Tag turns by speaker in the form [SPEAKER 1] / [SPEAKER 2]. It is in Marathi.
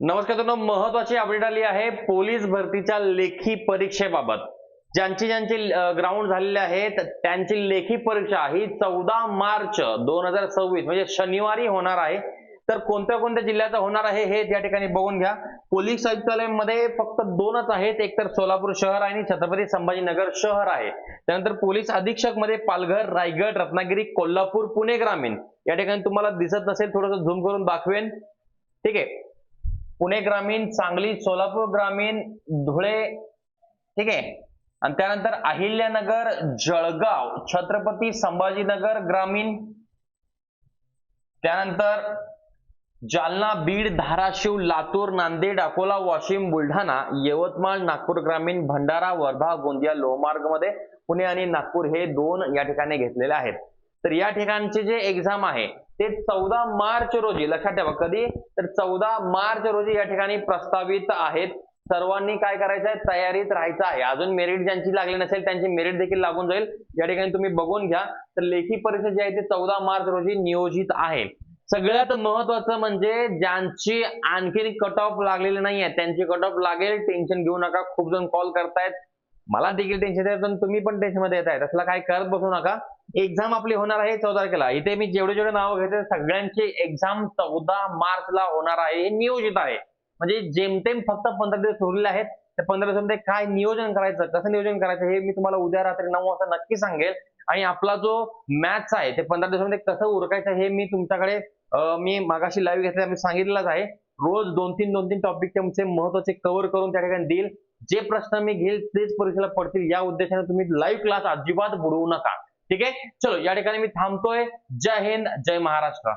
[SPEAKER 1] नमस्कार मित्रांनो, महत्वाची अपडेट आली आहे पोलीस भरतीच्या लेखी परीक्षेबाबत. ज्यांची ग्राउंड झालेले आहेत त्यांची लेखी परीक्षा ही 14 मार्च 2026 म्हणजे शनिवारी होणार आहे. तर कोणत्या कोणत्या जिल्ह्यात होणार आहे हे या ठिकाणी बघून घ्या. पोलीस आयुक्तालयामध्ये फक्त दोनच आहेत, एक तर सोलापूर शहर आणि छत्रपती संभाजीनगर शहर आहे. त्यानंतर पोलीस अधीक्षक मध्ये पालघर, रायगड, रत्नागिरी, कोल्हापूर, पुणे ग्रामीण या ठिकाणी तुम्हाला दिसत नसेल थोडंसं झूम करून दाखवेन. ठीक आहे. पुणे ग्रामीण, सांगली, सोलापूर ग्रामीण, धुळे, ठीक आहे. आणि त्यानंतर अहिल्यानगर, जळगाव, छत्रपती संभाजीनगर ग्रामीण, त्यानंतर जालना, बीड, धाराशिव, लातूर, नांदेड, अकोला, वाशिम, बुलढाणा, यवतमाळ, नागपूर ग्रामीण, भंडारा, वर्धा, गोंदिया लोहमार्ग मध्ये पुणे आणि नागपूर हे दोन या ठिकाणी घेतलेले आहेत. तर या ठिकाणचे जे एक्झाम आहे ते 14 मार्च रोजी, लक्षात ठेवा कधी, तर 14 मार्च रोजी या ठिकाणी प्रस्तावित आहेत. सर्वांनी काय करायचं आहे, तयारीत राहायचं आहे. अजून मेरिट ज्यांची लागली नसेल त्यांची मेरिट देखील लागून जाईल. या ठिकाणी तुम्ही बघून घ्या. तर लेखी परीक्षा जी आहे ती 14 मार्च रोजी नियोजित आहे. सगळ्यात महत्वाचं म्हणजे ज्यांची आणखीन कट ऑफ लागलेले नाही आहे त्यांची कट ऑफ लागेल, टेन्शन घेऊ नका. खूप जण कॉल करतायत, मला देखील टेन्शन येत आहे, तुम्ही पण टेन्शन मध्ये येत आहे. तसला काय करत बसू नका. एक्झाम आपली होणार आहे 14 तारखेला. इथे मी जेवढे नावं घेते सगळ्यांची एक्झाम 14 मार्चला होणार आहे, हे नियोजित आहे. म्हणजे जेमतेम फक्त 15 दिवस उरलेले आहेत. त्या 15 दिवसांमध्ये काय नियोजन करायचं, कसं नियोजन करायचं हे मी तुम्हाला उद्या रात्री 9 वाजता नक्की सांगेल. आणि आपला जो मॅथ्स आहे ते 15 दिवसांमध्ये कसं उरकायचं हे मी तुमच्याकडे मी मागाशी लाईव्ह घेतल्या मी सांगितलेलंच आहे. रोज 2-3 टॉपिक तुमचे महत्वाचे कव्हर करून त्या ठिकाणी देईल. जे प्रश्न मी घेईल तेच परीक्षेला पडतील या उद्देशाने तुम्ही लाईव्ह क्लास अजिबात बुडवू नका. ठीक आहे. चलो या ठिकाणी मी थांबतोय. जय हिंद, जय महाराष्ट्र.